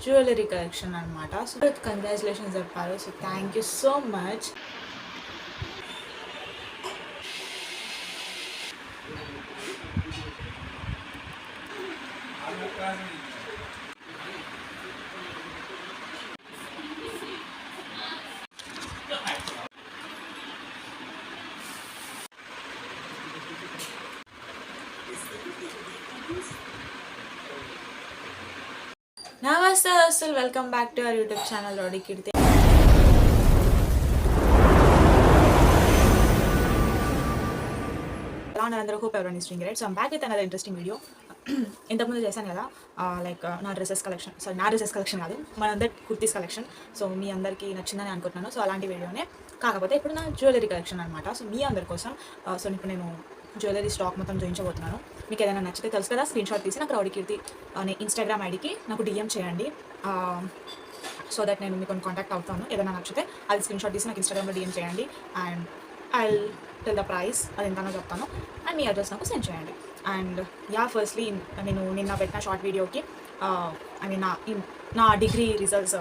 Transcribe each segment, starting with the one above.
Jewellery collection అనమాట. So congratulations చెప్పారు. So thank you so much. నమస్తే దోస్తులు, welcome back to our YouTube channel Rowdy Keerthi. ఎలా ఉన్నారు అందరూ? హోప్ ఎవరైనా స్ట్రింగ్ right. So back with another interesting video. ఇంతకుముందు చేశాను కదా, లైక్ నా డ్రెస్సెస్ కలెక్షన్ కాదు, మనందరి కుర్తీస్ కలెక్షన్. సో మీ అందరికీ నచ్చిందని అనుకుంటున్నాను. సో అలాంటి వీడియోనే, కాకపోతే ఇప్పుడు నా జ్యువెలరీ కలెక్షన్ అనమాట. సో మీ అందరి కోసం సో ఇప్పుడు నేను జ్యువెలరీ స్టాక్ మొత్తం చూపించబోతున్నాను. మీకు ఏదైనా నచ్చితే తెలుసు కదా, స్క్రీన్ షాట్ తీసి నాకు రౌడీ కీర్తి అనే ఇన్స్టాగ్రామ్ ఐడికి నాకు డిఎం చేయండి. సో దట్ నేను మీకు కాంటాక్ట్ అవుతాను. ఏదైనా నచ్చితే అది స్క్రీన్ షాట్ తీసి నాకు ఇన్స్టాగ్రామ్లో డిఎం చేయండి. And I will tell the price, అది ఎంతనో చెప్తాను. అండ్ మీ అడ్రస్ నాకు సెండ్ చేయండి. అండ్ ఫస్ట్లీ నేను నిన్న పెట్టిన షార్ట్ వీడియోకి ఐ మీన్ నా డిగ్రీ రిజల్ట్స్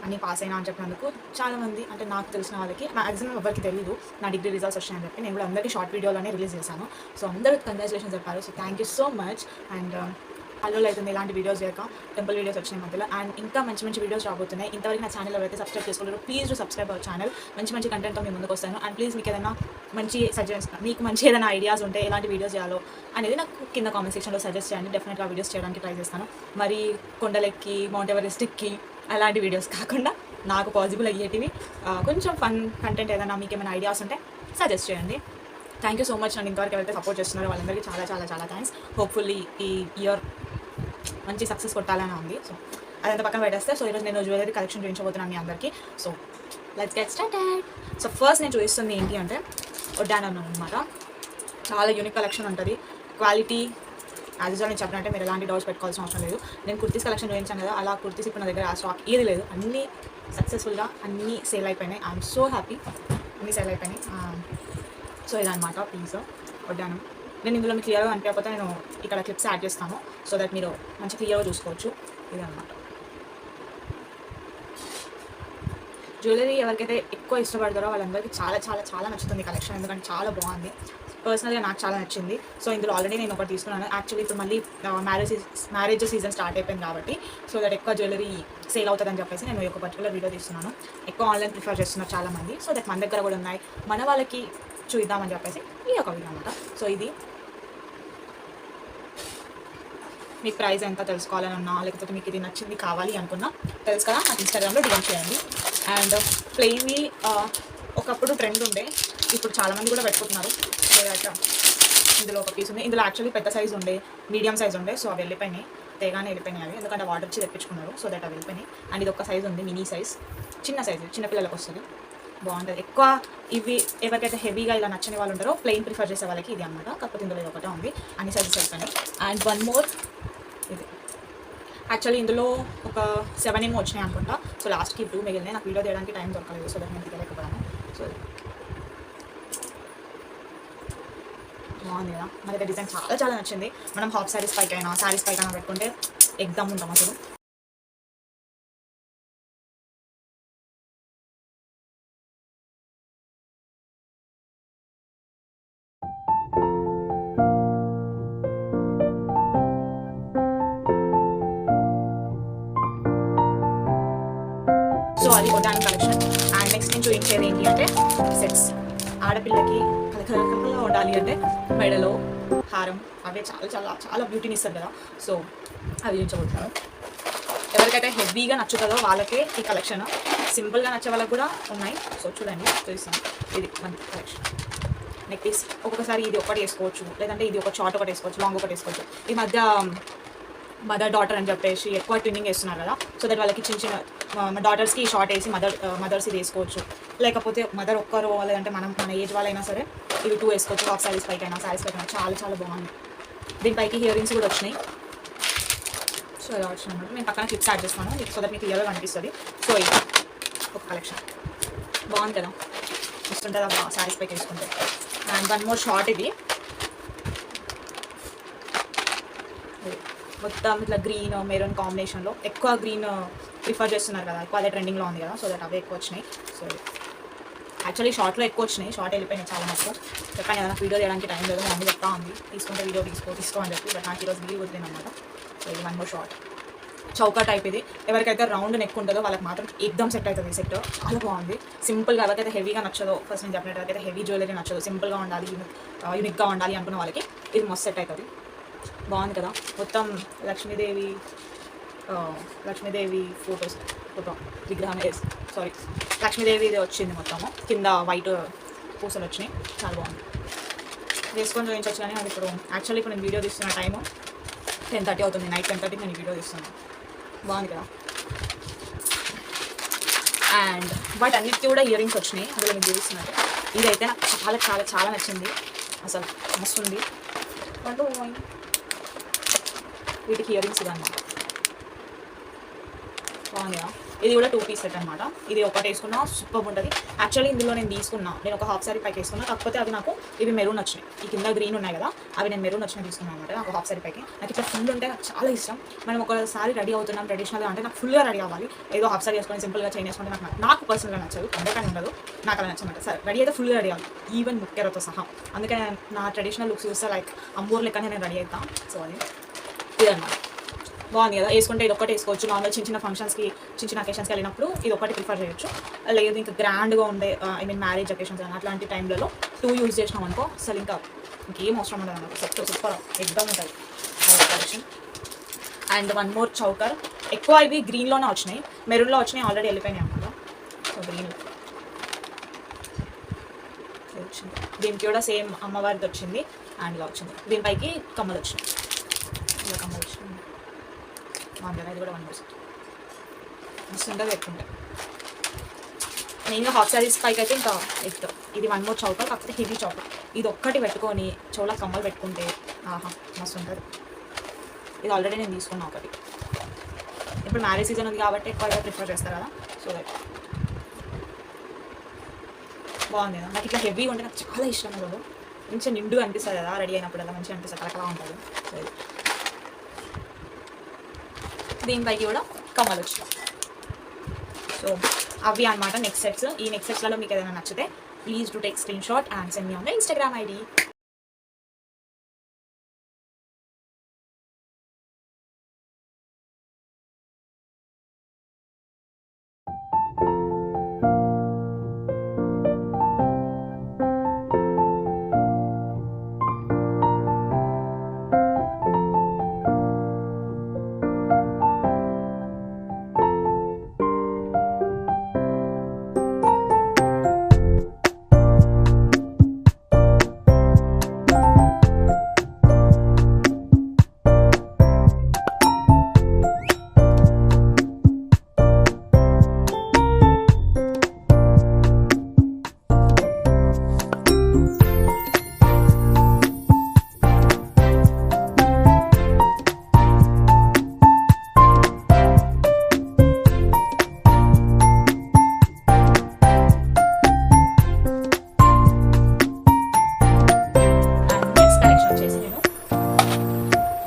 అన్నీ పాస్ అయినా అని చెప్పినందుకు చాలామంది, అంటే నాకు తెలిసిన వాళ్ళకి, మ్యాక్సిమం ఎవరికి తెలియదు నా డిగ్రీ రిజల్ట్స్ వచ్చాయని చెప్పి, నేను కూడా అందరికీ షార్ట్ వీడియోలోనే రిలీజ్ చేశాను. సో అందరూ కంగ్రాచులేషన్స్ చెప్పారు. So thank you so much. And అల్లులు అవుతుంది ఇలాంటి వీడియోస్ చేయక, టెంపుల్ వీడియోస్ వచ్చినాయి మధ్యలో. అండ్ ఇంకా మంచి వీడియోస్ రాబోతున్నాయి. ఇంతవరకు నా ఛానల్ ఎవరైతే సబ్స్క్రైబ్ చేసుకోలేరు, please to subscribe our channel. మంచి కంటెంట్తో మేము ముందుకు వస్తాను. అండ్ ప్లీజ్ మీకు ఏదైనా మంచి ఏదైనా ఐడియాస్ ఉంటే ఎలాంటి వీడియోస్ చేయాలో అనేది నాకు కింద కామెంట్ సెక్షన్లో సజెస్ట్ చేయండి. డెఫినెట్గా వీడియోస్ చేయడానికి ట్రై చేస్తాను. మరి కొండలెక్కి, మౌంట్ ఎవరెస్ట్ ఎక్కి అలాంటి వీడియోస్ కాకుండా నాకు పాసిబుల్ అయ్యేటివి కొంచెం ఫన్ కంటెంట్ ఏదైనా మీకు ఏమైనా ఐడియాస్ ఉంటే సజెస్ట్ చేయండి. Thank you so much. నన్ను ఇంతవరకు ఎవరైతే సపోర్ట్ చేస్తున్నారో వాళ్ళందరికీ చాలా థ్యాంక్స్. హోప్ఫుల్లీ ఈ ఇయర్ మంచి సక్సెస్ కొట్టాలని ఉంది. సో అదంతా పక్కన పెట్టేస్తే, సో ఈరోజు నేను జ్యువెలరీ కలెక్షన్ చూపించబోతున్నాను మీ అందరికీ. So let's get started. So first నేను చూపిస్తుంది ఏంటి అంటే వడ్డానం అనమాట. చాలా యూనిక్ కలెక్షన్ ఉంటుంది. క్వాలిటీ యాజ్ యూజువల్ నేను చెప్పినట్టే, మీరు ఎలాంటి డౌట్స్ పెట్టుకోవాల్సిన అవసరం లేదు. నేను కుర్తీస్ కలెక్షన్ చూపించాను కదా, అలా కుర్తీస్ ఇప్పుడు నా దగ్గర ఆ స్టాక్ ఏది లేదు. అన్నీ సక్సెస్ఫుల్గా అన్నీ సేల్ అయిపోయినాయి. ఐఎమ్ సో హ్యాపీ, అన్నీ సేల్ అయిపోయినాయి. సో ఇదనమాట ప్లీజ్ వడ్డానం. నేను ఇందులో మీకు క్లియర్గా అనిపించకపోతే నేను ఇక్కడ క్లిప్స్ యాడ్ చేస్తాను, సో దట్ మీరు మంచి క్లియర్గా చూసుకోవచ్చు. ఇదనమాట జ్యువెలరీ. ఎవరికైతే ఎక్కువ ఇష్టపడతారో వాళ్ళందరికీ చాలా నచ్చుతుంది కలెక్షన్, ఎందుకంటే చాలా బాగుంది. పర్సనల్గా నాకు చాలా నచ్చింది. సో ఇందులో ఆల్రెడీ నేను ఒకటి తీసుకున్నాను. యాక్చువల్లీ ఇప్పుడు మళ్ళీ మ్యారేజ్ సీజన్ స్టార్ట్ అయిపోయింది కాబట్టి, సో దట్ ఎక్కువ జ్యువెలరీ సేల్ అవుతుందని చెప్పేసి నేను ఒక పర్టికులర్ వీడియో తీస్తున్నాను. ఎక్కువ ఆన్లైన్ ప్రిఫర్ చేస్తున్నారు చాలామంది. సో దట్ మన దగ్గర కూడా ఉన్నాయి, మన వాళ్ళకి చూద్దామని చెప్పేసి ఈ ఒక వీడియో అనమాట. సో ఇది మీ ప్రైస్ ఎంత తెలుసుకోవాలని ఉన్నా, లేకపోతే మీకు ఇది నచ్చింది కావాలి అనుకున్నా తెలుసు కదా, నాకు ఇన్స్టాగ్రామ్లో డిఎం చేయండి. అండ్ ప్లెయిన్వి ఒకప్పుడు ట్రెండ్ ఉండే, ఇప్పుడు చాలామంది కూడా పెట్టుకుంటున్నారు. లేదట ఇందులో ఒక పీస్ ఉంది. ఇందులో యాక్చువల్లీ పెద్ద సైజు ఉండే, మీడియం సైజ్ ఉండే. సో అవి వెళ్ళిపోయినాయి, తేగానే వెళ్ళిపోయినాయి అవి, ఎందుకంటే వాటర్ వచ్చి తెప్పించుకున్నారు. సో దట్ అవి వెళ్ళిపోయినాయి. అండ్ ఇది ఒక సైజు ఉంది, మినీ సైజ్, చిన్న సైజు, చిన్నపిల్లలకు వస్తుంది, బాగుంటుంది. ఎక్కువ ఇవి ఎవరికైతే హెవీగా ఇలా నచ్చని వాళ్ళు ఉంటారో, ప్లెయిన్ ప్రిఫర్ చేసే వాళ్ళకి ఇది అనమాట. కాకపోతే ఇందులో ఇది ఒకటే ఉంది, అన్ని సైజెస్ అయిపోయినాయి. అండ్ వన్ మోర్, ఇది యాక్చువల్లీ ఇందులో ఒక 7 ఏమో వచ్చినాయి అనుకుంటా. సో లాస్ట్కి 2 మిగిలినాయి. నాకు వీడియో తీయడానికి టైం దొరకలేదు, సో దట్ నేను తీయలేకపోయాను. సో బాగుంది కదా, మనకి డిజైన్ చాలా నచ్చింది. మనం హాఫ్ శారీస్ పైకైనా పెట్టుకుంటే ఎగ్జామ్ ఉంటాం అసలు. సో అది వడ్డానం కలెక్షన్. అండ్ నెక్స్ట్ నేను చూపించేది ఏంటి అంటే సెట్స్. ఆడపిల్లకి కలకలగా ఉండాలి అంటే మెడలో హారం, అవే చాలా బ్యూటీని ఇస్తారు కదా. సో అవి చూపించబోతున్నాను. ఎవరికైతే హెవీగా నచ్చుతుందో వాళ్ళకే ఈ కలెక్షన్, సింపుల్గా నచ్చే వాళ్ళకి కూడా ఉన్నాయి. సో చూడండి, చూపిస్తాను. ఇది మన కలెక్షన్. నెక్ పీస్ ఒక్కొక్కసారి ఇది ఒకటి వేసుకోవచ్చు, లేదంటే ఇది ఒక షార్ట్ ఒకటి వేసుకోవచ్చు, లాంగ్ ఒకటి వేసుకోవచ్చు. ఈ మధ్య మదర్ డాటర్ అని చెప్పేసి ఎక్కువ ట్విన్నింగ్ వేస్తున్నారు కదా. సో దట్ వాళ్ళకి చిన్న డాటర్స్కి షార్ట్ వేసి మదర్స్ ఇది వేసుకోవచ్చు. లేకపోతే మదర్ ఒక్కరు, లేదంటే మన ఏజ్ వాళ్ళైనా సరే ఇవి 2 వేసుకోవచ్చు. హాఫ్ శారీస్ పైకైనా చాలా బాగుంది. దీనిపైకి ఇయర్ రింగ్స్ కూడా వచ్చినాయి. సో ఇలా వచ్చినాయి అన్నమాట. నేను పక్కన క్లిప్స్ యాడ్ చేస్తాను, సో దట్ మీకు క్లియర్గా కనిపిస్తుంది. సో ఇది ఒక కలెక్షన్, బాగుంది కదా, వస్తుంటుంది అబ్బా శారీస్ పైకి వేసుకుంటే. అండ్ వన్ మోర్ షార్ట్, ఇది మొత్తం ఇట్లా గ్రీన్ మెరూన్ కాంబినేషన్లో, ఎక్కువ గ్రీన్ ప్రిఫర్ చేస్తున్నారు కదా, ఎక్కువ అదే ట్రెండింగ్లో ఉంది కదా, సో దట్ అవే ఎక్కువ వచ్చినాయి. సో యాక్చువల్లీ షార్ట్లో ఎక్కువ వచ్చినాయి, షార్ట్ వెళ్ళిపోయినాయి చాలా మటుకు. చెప్పాను కదా, నాకు వీడియో చేయడానికి టైం లేదు, మమ్మీ చెప్తా ఉంది తీసుకుంటే వీడియో తీసుకో అని చెప్పి, బట్ నాకు ఈరోజు వీడియో వదిలేను అనమాట. సో ఇది 1 more షార్ట్ చౌకా టైప్. ఇది ఎవరికైతే రౌండ్ నెక్ ఉంటుందో వాళ్ళకి మాత్రం ఎగ్దమ్ సెట్ అవుతుంది ఈ సెట్, చాలా బాగుంది. సింపుల్గా ఎవరికైతే హెవీగా నచ్చదో, ఫస్ట్ నేను చెప్పినట్టు ఎవరికైతే హెవీ జ్యువెలరీ నచ్చదో, సింపుల్గా ఉండాలి, యూనిక్గా ఉండాలి అనుకున్న వాళ్ళకి ఇది మస్తు సెట్ అవుతుంది. బాగుంది కదా, మొత్తం లక్ష్మీదేవి ఫోటో విగ్రహం లక్ష్మీదేవి ఇది వచ్చింది మొత్తము, కింద వైట్ పూసలు వచ్చినాయి, చాలా బాగుంది. వేసుకొని చూపించవచ్చు. కానీ అది ఇప్పుడు నేను వీడియో తీస్తున్న టైము 10:30 అవుతుంది, నైట్ 10:30కి నేను వీడియో తీస్తున్నాను. బాగుంది కదా. అండ్ బట్ అన్నిటికీ కూడా ఇయర్ రింగ్స్ వచ్చినాయి, అందులో మీకు చూపిస్తున్నట్టు. ఇదైతే నాకు చాలా చాలా చాలా నచ్చింది, అసలు మస్తు ఉంది. వీటికి ఇయర్ రింగ్స్ ఇదన్నమాట, బాగుంది కదా. ఇది కూడా 2 piece సెట్ అనమాట. ఇది ఒకటి వేసుకున్నా సూపర్ ఉంటుంది. యాక్చువల్లీ ఇందులో నేను ఒక హాఫ్ సారీ పైకి వేసుకున్నా, కాకపోతే అవి నాకు ఇవి మెరూన్ వచ్చినాయి, ఈ కింద గ్రీన్ ఉన్నాయి కదా, అవి నేను మెరూన్ వచ్చినాయి తీసుకున్నాను అనమాట. నాకు హాఫ్ సారీ పైకి నాకు ఇట్లా ఫుల్ ఉంటే నాకు చాలా ఇష్టం. మనం ఒకసారి రెడీ అవుతున్నాం ట్రెడిషనల్గా అంటే నాకు ఫుల్గా రెడీ అవ్వాలి. ఏదో హాఫ్ సారీ వేసుకొని సింపుల్గా చేంజ్ చేసుకుంటే నాకు పర్సనల్గా నచ్చదు, అందరికీ ఉండదు, నాకు అలా నచ్చమాట. సరే రెడీ అయితే ఫుల్గా రెడీ అవ్వాలి, ఈవెన్ ముక్కెరతో సహా. అందుకే నా ట్రెడిషనల్ లుక్స్ చూస్తే లైక్ అమ్మూరు లెక్కనే నేను రెడీ అవుతాను. సో అది ఇదన్నమాట. బాగుంది కదా, వేసుకుంటే ఇది ఒకటి వేసుకోవచ్చు. నార్మల్ చిన్న ఫంక్షన్స్కి చిన్న అకేషన్స్కి వెళ్ళినప్పుడు ఇది ఒకటి ప్రిఫర్ చేయొచ్చు. లేదు ఇంకా గ్రాండ్గా ఉండే మ్యారేజ్ అకేషన్స్ అని అట్లాంటి టైంలలో 2 యూజ్ చేసినాం అనుకో, అసలు ఇంకేం అవసరం ఉండదు అన్నమాట. సూపర్ ఎగ్దమ్ ఉంటుంది కలెక్షన్. And 1 more choker. ఎక్కువ ఇవి గ్రీన్లోనే వచ్చినాయి, మెరూన్లో వచ్చినాయి, ఆల్రెడీ వెళ్ళిపోయినాయి అనమాట. సో గ్రీన్ వచ్చింది. దీనికి కూడా సేమ్ అమ్మవారిది వచ్చింది అండ్ ఇలా వచ్చింది. దీనిపైకి కమ్మలు వచ్చినాయి, ఇలా కమ్మలు వచ్చినాయి. ఇది కూడా 1 more సెట్ మస్తు ఉంటుంది పెట్టుకుంటే. మెయిన్గా హాఫ్ సారీస్ పైకి అయితే ఇంకా ఎత్తు. ఇది 1 more చౌకర్, కాకపోతే హెవీ చౌకర్. ఇది ఒక్కటి పెట్టుకొని చెవుల కమ్మలు పెట్టుకుంటే ఆహా మస్తు ఉంటుంది. ఇది ఆల్రెడీ నేను తీసుకున్నా ఒకటి. ఇప్పుడు మ్యారేజ్ సీజన్ ఉంది కాబట్టి ఎక్కువగా ప్రిఫర్ చేస్తారు కదా, సో దట్ బాగుంది కదా. నాకు ఇట్లా హెవీ ఉంటే నాకు చాలా ఇష్టం. అసలు మంచిగా నిండుగా అనిపిస్తుంది కదా, రెడీ అయినప్పుడు అలా మంచిగా అనిపిస్తుంది, కలకలా ఉంటుంది. సో దీనిపైకి కూడా కమ్మలు వచ్చినాయి. సో అవి అనమాట నెక్స్ట్ సెట్స్. ఈ నెక్స్ట్ సెట్స్లలో మీకు ఏదైనా నచ్చితే please to take screen shot and send me on the Instagram ID.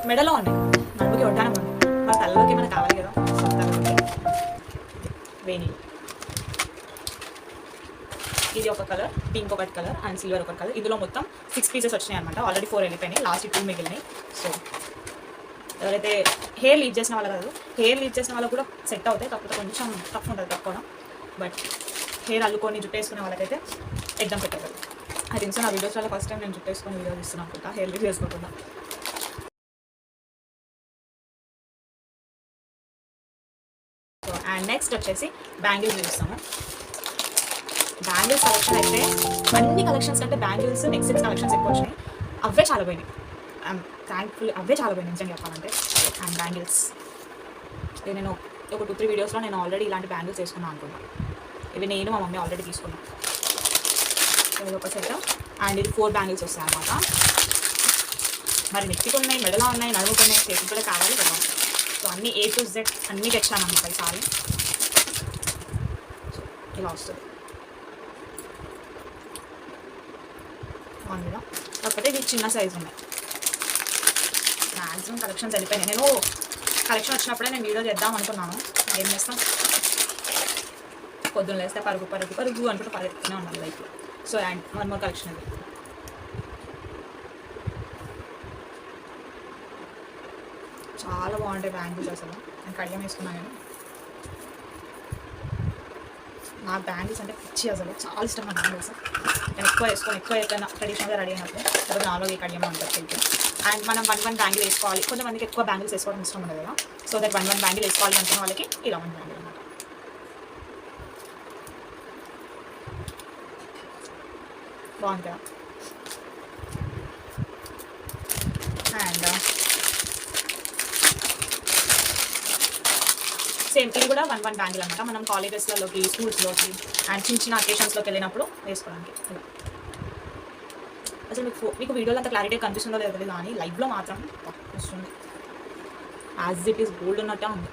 మెడలో ఉన్నాయి, నడుముకి ఒడ్డానం ఉంది, మా తలలోకి మనకు కావాలి కదా, తలలోకి వేణి. ఇది ఒక కలర్, పింక్ ఒకటి కలర్ అండ్ సిల్వర్ ఒక కలర్. ఇందులో మొత్తం 6 pieces వచ్చినాయి అనమాట. ఆల్రెడీ 4 వెళ్ళిపోయినాయి, లాస్ట్ 2 మిగిలినాయి. సో ఎవరైతే హెయిర్ లీడ్ చేసిన వాళ్ళు కాదు, హెయిర్ లీడ్ చేసిన వాళ్ళకు కూడా సెట్ అవుతాయి, కాకపోతే కొంచెం టఫ్ ఉంటుంది తక్కువ. బట్ హెయిర్ అల్లుకొని జుట్టు వేసుకునే వాళ్ళకైతే ఎగ్జామ్ సెట్ అవుతుంది. ఐ థింక్ సో నా వీడియోస్లో ఫస్ట్ టైం నేను జుట్టు వేసుకొని వీడియో తీస్తున్నాను అనుకుంటా, హెయిర్ లీడ్ చేసుకోకుండా. సో అండ్ నెక్స్ట్ వచ్చేసి బ్యాంగిల్స్ చూస్తాము. బ్యాంగిల్స్ కలెక్షన్ అయితే అన్ని కలెక్షన్స్ కంటే బ్యాంగిల్స్ నెక్స్ట్ సెట్స్ కలెక్షన్స్ ఎక్కువ వచ్చినాయి. అవే చాలా పోయినాయి, ఐఎమ్ థ్యాంక్ఫుల్. అవే చాలా పోయినాయి నిజంగా చెప్పాలంటే. అండ్ బ్యాంగిల్స్ ఇది నేను ఒక 2-3 వీడియోస్లో నేను ఆల్రెడీ ఇలాంటి బ్యాంగిల్స్ వేసుకున్నాను అనుకున్నాను. ఇవి నేను మా మమ్మీ ఆల్రెడీ తీసుకున్నాను. ఇది ఒక సెట్ అండ్ ఇది 4 బ్యాంగిల్స్ వస్తాయి అన్నమాట. మరి నెక్కి ఉన్నాయి, మెడలో ఉన్నాయి, నడుముకు ఉన్నాయి, చేతికి కూడా కావాలి కదా. సో అన్నీ A to Z అన్నీ తెచ్చానమాట ఈసారి. సో ఇలా వస్తుంది అందులో, కాకపోతే ఇది చిన్న సైజు ఉన్నాయి. మ్యాక్సిమం కలెక్షన్స్ వెళ్ళిపోయినాయి. నేను కలెక్షన్ వచ్చినప్పుడే నేను వీడియో చేద్దాం అనుకున్నాను. ఏం చేస్తాం, పొద్దున్న లేస్తే పరుగు పరుగు పరుగు అనుకుంటూ పరిగెత్తుతూనే ఉన్నాను లైఫ్లో. So and one more collection అది. చాలా బాగుంటాయి బ్యాంగిల్స్ అసలు. నేను కడియం వేసుకున్నాను. నాకు బ్యాంగిల్స్ అంటే పిచ్చి అసలు, చాలా ఇష్టం నా బ్యాంగిల్స్. నేను ఎక్కువ ఎప్పుడైనా ట్రెడిషనల్గా రెడీ అయినప్పుడు తర్వాత నాలో ఈ కడియమే ఉంటుంది తెలుసు. అండ్ మనం వన్ బ్యాంగిల్ వేసుకోవాలి. కొంతమందికి ఎక్కువ బ్యాంగిల్స్ వేసుకోవడం ఇష్టం ఉండదు కదా. సో దట్ వన్ బ్యాంగిల్ వేసుకోవాలి అనుకున్న వాళ్ళకి ఇలా వన్ బ్యాంగిల్ అనమాట. బాగుంది కదా. అండ్ సేమ్ ఇది కూడా వన్ బ్యాంగిల్ అనమాట. మనం కాలేజెస్లలోకి, స్కూల్స్లోకి అండ్ చిన్న చిన్న అకేషన్స్లోకి వెళ్ళినప్పుడు వేసుకోవడానికి. అసలు మీకు వీడియోలో అంత క్లారిటీ కనిపిస్తుందో లేదో తెలియదు, కానీ లైవ్లో మాత్రం వస్తుంది. యాజ్ ఇట్ ఈస్ గోల్డ్ ఉన్నట్టే ఉంది.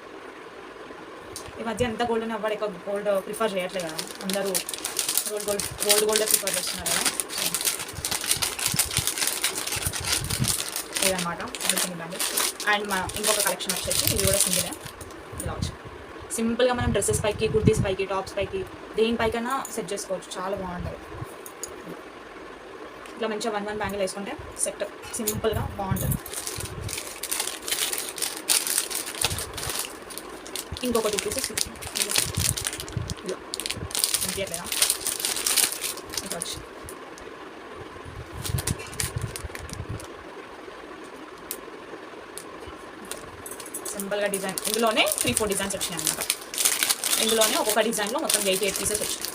ఈ మధ్య ఎంత గోల్డ్ ఉన్న ఎక్కువ గోల్డ్ ప్రిఫర్ చేయట్లేదు కదా, అందరూ గోల్డ్ ప్రిఫర్ చేస్తున్నారు కదా. ఇదన్నమాట బ్యాంగిల్. అండ్ ఇంకొక కలెక్షన్ వచ్చేసి ఇది కూడా సింగిలే. ఇలా వచ్చి సింపుల్గా మనం డ్రెస్సెస్ పైకి, కుర్తీస్ పైకి, టాప్స్ పైకి, దేనిపైకైనా సెట్ చేసుకోవచ్చు. చాలా బాగుంటుంది. ఇట్లా మంచిగా వన్ బ్యాంగిల్ వేసుకుంటే సెట్ సింపుల్గా బాగుంటుంది. ఇంకొకటి పీసెస్ ఇలా కనిపించట్లేదా, ఇంకా వచ్చి సింపుల్గా డిజైన్. ఇందులోనే 3-4 డిజైన్స్ వచ్చినాయి అనమాట. ఇందులోనే ఒక్కొక్క డిజైన్లో మొత్తం 8 పీసెస్ వచ్చినాయి.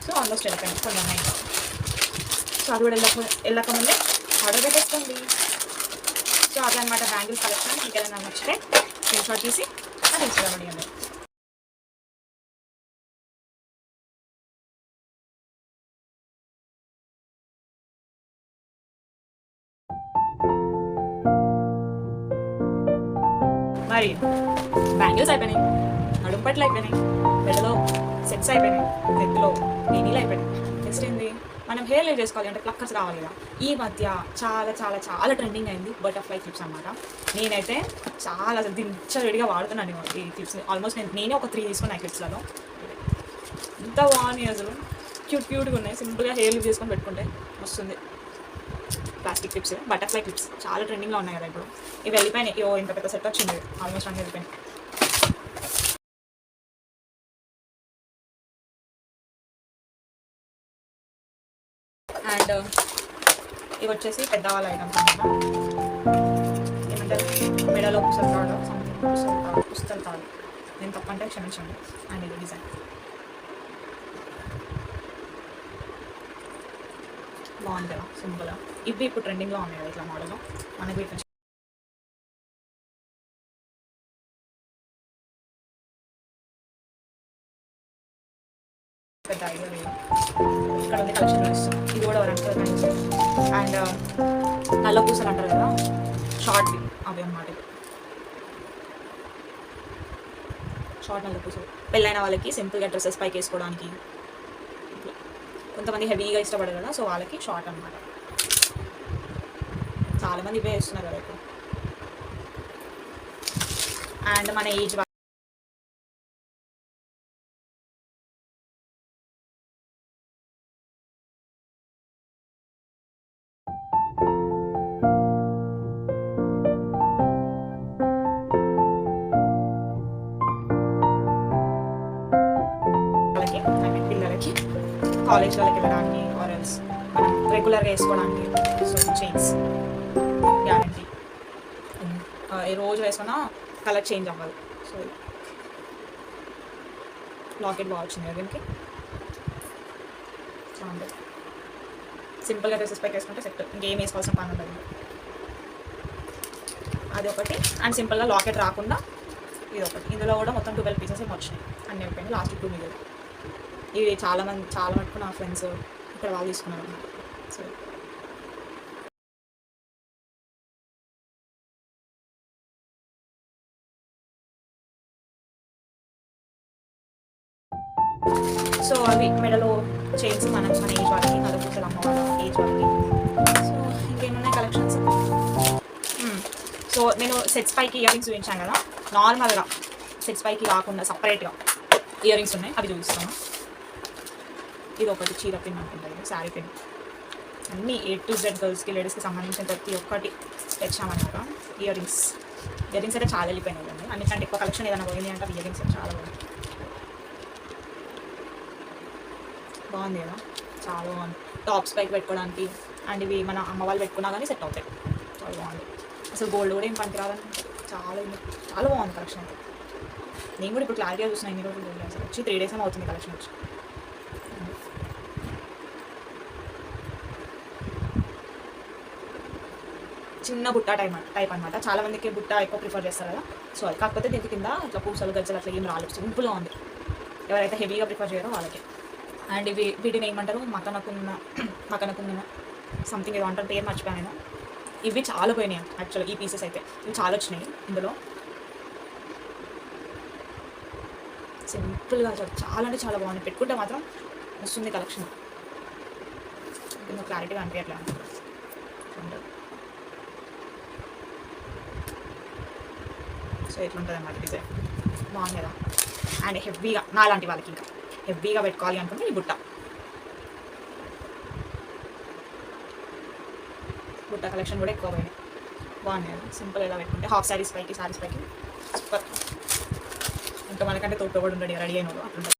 సో ఆల్మోస్ట్ వెళ్ళిపోయింది, కొన్ని ఉన్నాయి. సో అది కూడా వెళ్ళకముందే ఆర్డర్ పెట్టేసుకోండి. సో అదే అనమాట బ్యాంగిల్స్ కలెక్షన్. ఇంకేదైనా నచ్చితే స్క్రీన్ షాట్ తీసి అది ఇన్స్టాగ్రామ్ అడిగండి. మరి బ్యాంగిల్స్ అయిపోయినాయి, నడుంపట్లు అయిపోయినాయి, మెడలో సెట్స్ అయిపోయినాయి, నెత్తిలో నీళ్ళు అయిపోయినాయి. నెక్స్ట్ ఏంటి, మనం హెయిర్ లైవ్ చేసుకోవాలి అంటే ప్లక్కర్స్ కావాలి కదా. ఈ మధ్య చాలా చాలా చాలా ట్రెండింగ్ అయింది బటర్ఫ్లై క్లిప్స్ అనమాట. నేనైతే చాలా అసలు దించడిగా వాడుతున్నాను ఈ క్లిప్స్. ఆల్మోస్ట్ నేనే ఒక 3 తీసుకున్నాను క్లిప్స్లలో. ఎంత బాగున్నాయి అసలు, క్యూట్గా ఉన్నాయి. సింపుల్గా హెయిర్ లివ్ చేసుకొని పెట్టుకుంటే వస్తుంది. ప్లాస్టిక్ క్లిప్స్, బటర్ఫ్లై క్లిప్స్ చాలా ట్రెండింగ్లో ఉన్నాయి కదా ఇప్పుడు. ఇవి వెళ్ళిపోయినాయి. ఇంత పెద్ద సెట్ వచ్చింది, ఆల్మోస్ట్ అన్నీ వెళ్ళిపోయినాయి. అండ్ ఇవి వచ్చేసి పెద్దవాళ్ళ ఐటమ్స్ అనమాట. ఏమంటారు, మెడలో పుస్తల తాడు నేను తప్పంటే క్షమించండి. అండ్ ఇది డిజైన్ బాగుంది కదా సింపుల్గా. ఇవి ఇప్పుడు ట్రెండింగ్లో ఉన్నాయి కదా ఇట్లా మోడల్లో. మనకి వీటి పెద్ద ఐడియా లేదు. ఇక్కడ ఉంది కలెక్షన్ ఇస్తుంది. ఇది కూడా వరంగల్ అండ్ నల్ల పూసలు అంటారు కదా, షార్ట్వి అవి అన్నమాట. షార్ట్ నల్ల పూసలు పెళ్ళైన వాళ్ళకి సింపుల్గా డ్రెస్సెస్ పైకి వేసుకోవడానికి. కొంతమంది హెవీగా ఇష్టపడరు కదా, సో వాళ్ళకి షార్ట్ అనమాట. చాలామంది ఇవే వేస్తున్నారు కదా ఇప్పుడు. అండ్ మన ఏజ్ వాళ్ళకి, ఐ మీన్ పిల్లలకి కాలేజ్ వాళ్ళకి వెళ్ళడానికి ఆరెల్స్ మనం రెగ్యులర్గా వేసుకోవడానికి. సో చైన్స్ గ్యారంటీ, ఏ రోజు వేసుకున్నా కలర్ చేంజ్ అవ్వదు. సో లాకెట్ బాగా వచ్చింది కదా దీనికి. బాగుంటుంది. సింపుల్గా డ్రెస్సెస్ పైకి వేసుకుంటే సెట్, ఇంకేం వేసుకోవాల్సిన పని ఉండదు. అది ఒకటి. అండ్ సింపుల్గా లాకెట్ రాకుండా ఇది ఒకటి. ఇందులో కూడా మొత్తం 12 పీసెస్ వచ్చినాయి. అన్నీ అయిపోయింది, లాస్ట్ 2 మిగిలి. ఇవి చాలా మటుకు నా ఫ్రెండ్స్ ఇక్కడ వాళ్ళు తీసుకున్నారు అన్నమాట. సో సో అవి మెడలో చైన్స్ మన ఏజ్ వాళ్ళకి, నల్ల పూసలు అమ్మ వాళ్ళ ఏజ్ వాళ్ళకి. సో ఇంకేమున్నాయి కలెక్షన్స్. సో నేను సెట్స్ పైకి ఇయర్ రింగ్స్ చూపించాను కదా, నార్మల్గా సెట్స్ పైకి కాకుండా సపరేట్గా ఇయర్ రింగ్స్ ఉన్నాయి, అవి చూపిస్తాను. ఇది ఒకటి చీర పిన్ అనుకుంటుంది, శారీ పిన్, అన్నీ A to Z గర్ల్స్కి లేడీస్కి సంబంధించిన ప్రతి ఒక్కటి తెచ్చామన్నమాట. ఇయర్ రింగ్స్ అయితే చాలా వెళ్ళిపోయినాయి అండి. అన్నికంటే ఎక్కువ కలెక్షన్ ఏదైనా పోయింది అంటే ఇయర్ రింగ్స్ చాలా బాగుంది కదా, చాలా బాగుంది. టాప్స్ పైకి పెట్టుకోవడానికి అండ్ ఇవి మన అమ్మ వాళ్ళు పెట్టుకున్నా కానీ సెట్ అవుతాయి, చాలా బాగుంది. అసలు గోల్డ్ కూడా ఏం పనికిరాదని చాలా బాగుంది కలెక్షన్ అయితే. నేను కూడా ఇప్పుడు క్లారిటీగా చూసిన ఎన్ని రోజులు అసలు వచ్చి 3 days ఏమో అవుతుంది కలెక్షన్ వచ్చి. చిన్న బుట్ట టైప్ అనమాట. చాలా మందికి బుట్ట ఎక్కువ ప్రిఫర్ చేస్తారు కదా, సో అది కాకపోతే దీనికి కింద ఇట్లా పూసలు గజ్జలు అట్లా ఏం రాలేదు, సింపుల్గా ఉంది. ఎవరైతే హెవీగా ప్రిఫర్ చేయరో వాళ్ళకి. అండ్ వీటిని ఏమంటారు, మకనకున్న సంథింగ్ ఏదో అంటారు, పేరు మర్చిపోయాను నేను. ఇవి చాలా పోయినాయి యాక్చువల్గా, ఈ పీసెస్ అయితే ఇవి చాలా వచ్చినాయి ఇందులో. సింపుల్గా చాలా అంటే చాలా బాగుంది, పెట్టుకుంటే మాత్రం వస్తుంది కలెక్షన్. ఇంకా క్లారిటీగా అనిపించట్లేదు. సో ఇట్లుంటుంది అన్నమాట డిజైన్, బాగుంది కదా. అండ్ హెవీగా నాలాంటి వాళ్ళకి ఇంకా హెవీగా పెట్టుకోవాలి అనుకుంటే ఈ బుట్ట కలెక్షన్ కూడా ఎక్కువ పోయినాయి, బాగున్నాయి కదా. సింపుల్ ఇలా పెట్టుకుంటే హాఫ్ శారీస్ పైకి సూపర్. ఇంకా మనకంటే తోట కూడా ఉండడు రెడీ అయిన అట్లా.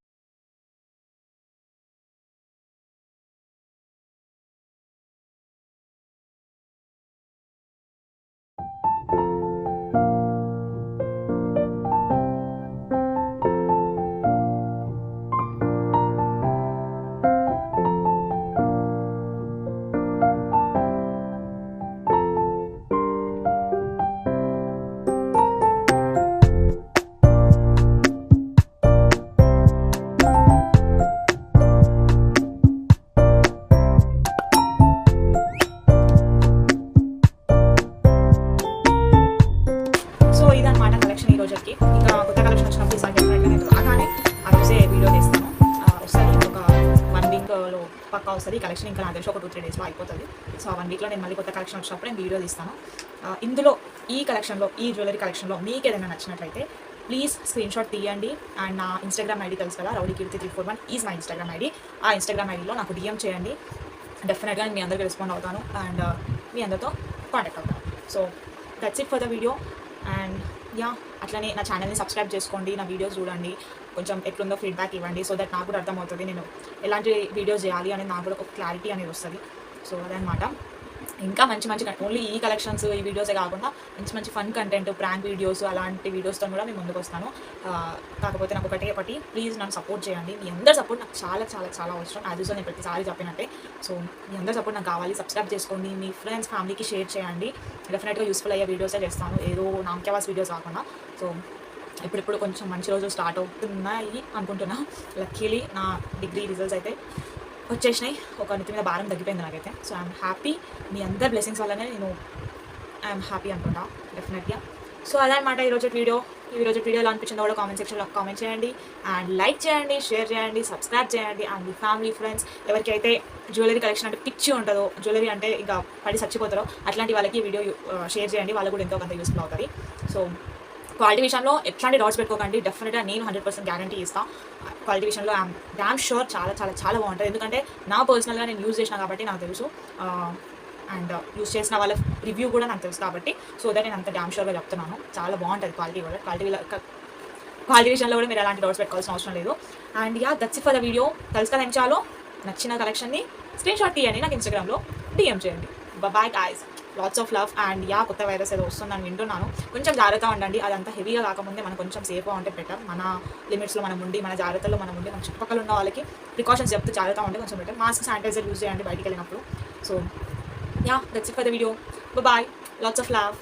ఈ రోజుకి ఇంకా కొత్త కలెక్షన్ వచ్చినప్పుడు ఈసారి డెఫినెట్గా నేను రాగానే ఆ రోజే వీడియో తీస్తాను. వస్తుంది ఒక 1 weekలో పక్కా వస్తుంది. ఈ కలెక్షన్ ఇంకా నాకు తెలిసి ఒక 2-3 daysలో అయిపోతుంది. సో ఆ 1 weekలో నేను మళ్ళీ కొత్త కలెక్షన్ వచ్చినప్పుడు నేను వీడియో తీస్తాను. ఇందులో ఈ కలెక్షన్లో, ఈ జ్యువెలరీ కలెక్షన్లో మీకు ఏదైనా నచ్చినట్లయితే ప్లీజ్ స్క్రీన్ షాట్ తీయండి. అండ్ నా ఇన్స్టాగ్రామ్ ఐడి తెలుసు కదా, rowdykirti341 is my Instagram ID. ఆ ఇన్స్టాగ్రామ్ ఐడిలో నాకు DM చేయండి, డెఫినెట్గా నేను మీ అందరికీ రెస్పాండ్ అవుతాను అండ్ మీ అందరితో కాంటాక్ట్ అవుతాను. So that's it for the video. And yeah, అట్లనే నా ఛానల్ని సబ్స్క్రైబ్ చేసుకోండి, నా వీడియోస్ చూడండి, కొంచెం ఎట్లుందో ఫీడ్బ్యాక్ ఇవ్వండి. సో దట్ నాకు కూడా అర్థమవుతుంది నేను ఎలాంటి వీడియోస్ చేయాలి అనేది నాకు కూడా ఒక క్లారిటీ అనేది వస్తుంది. సో అదనమాట. ఇంకా మంచి ఓన్లీ ఈ కలెక్షన్స్ ఈ వీడియోసే కాకుండా మంచి ఫన్ కంటెంట్, ప్రాంక్ వీడియోస్ అలాంటి వీడియోస్తో కూడా మేము ముందుకు వస్తాను. కాకపోతే నాకు ఒకటి ప్లీజ్ నన్ను సపోర్ట్ చేయండి. మీ అందరి సపోర్ట్ నాకు చాలా అవసరం. యాజ్ యూజువల్ నేను ప్రతిసారి చెప్పినట్టే. సో మీ అందరి సపోర్ట్ నాకు కావాలి. సబ్స్క్రైబ్ చేసుకోండి, మీ ఫ్రెండ్స్ ఫ్యామిలీకి షేర్ చేయండి. డెఫినెట్గా యూస్ఫుల్ అయ్యే వీడియోసే చేస్తాను, ఏదో నామకేవాస్ వీడియోస్ కాకుండా. సో ఇప్పుడు కొంచెం మంచి రోజులు స్టార్ట్ అవుతున్నాయి అనుకుంటున్నా. లక్కీలీ నా డిగ్రీ రిజల్ట్స్ అయితే వచ్చేసినాయి, ఒక నెత్తి మీద భారం తగ్గిపోయింది నాకైతే. సో ఐఎమ్ హ్యాపీ, మీ అందరి బ్లెస్సింగ్స్ వల్లనే నేను ఐఎమ్ హ్యాపీ అనుకుంటా డెఫినెట్గా. సో అదనమాట ఈరోజు వీడియో ఎలా అనిపించిందో కూడా కామెంట్ సెక్షన్లో కామెంట్ చేయండి. అండ్ లైక్ చేయండి, షేర్ చేయండి, సబ్స్క్రైబ్ చేయండి. అండ్ మీ ఫ్యామిలీ ఫ్రెండ్స్ ఎవరికైతే జ్యువెలరీ కలెక్షన్ అంటే పిచ్చి ఉంటుందో, జ్యువెలరీ అంటే ఇంకా పడి చచ్చిపోతారో అట్లాంటి వాళ్ళకి వీడియో షేర్ చేయండి, వాళ్ళకు కూడా ఎంతో కొంత యూస్ఫుల్ అవుతుంది. సో క్వాలిటీ విషయంలో ఎట్లాంటి డౌట్స్ పెట్టుకోకండి, డెఫినెట్గా నేను 100% గ్యారంటీ ఇస్తాను. క్వాలిటీ విషయంలో ఐఎమ్ డామ్ షూర్ చాలా బాగుంటుంది. ఎందుకంటే నా పర్సనల్గా నేను యూజ్ చేసిన కాబట్టి నాకు తెలుసు, అండ్ యూజ్ చేసిన వాళ్ళ రివ్యూ కూడా నాకు తెలుసు కాబట్టి, సో దట్ నేను అంత డామ్ షూర్గా చెప్తున్నాను. చాలా బాగుంటుంది క్వాలిటీ కూడా. క్వాలిటీ విషయంలో కూడా మీరు ఎలాంటి డౌట్స్ పెట్టుకోవాల్సిన అవసరం లేదు. And yeah, that's it for the video. తెలుసు కదా ఎంచాలో నచ్చిన కలెక్షన్ని స్క్రీన్ షాట్ తీయండి, నాకు ఇన్స్టాగ్రామ్లో DM చేయండి. Bye guys, lots of love. And yeah, కొత్త వైరస్ ఏదో వస్తుందని వింటున్నాను, కొంచెం జాగ్రత్తగా ఉండండి. అదంతా హెవీగా కాకముందే మనం కొంచెం సేఫ్గా ఉంటే బెటర్. మన లిమిట్స్లో మనం ఉండి, మన జాగ్రత్తలో మనం ఉండి, మన చుట్టుపక్కల ఉన్న వాళ్ళకి ప్రికాషన్స్ చెప్తూ జాగ్రత్తగా ఉంటే కొంచెం బెటర్. మాస్క్, శానిటైజర్ యూజ్ చేయండి బయటికి వెళ్ళినప్పుడు. So yeah, that's it for the video. Bye, lots of love.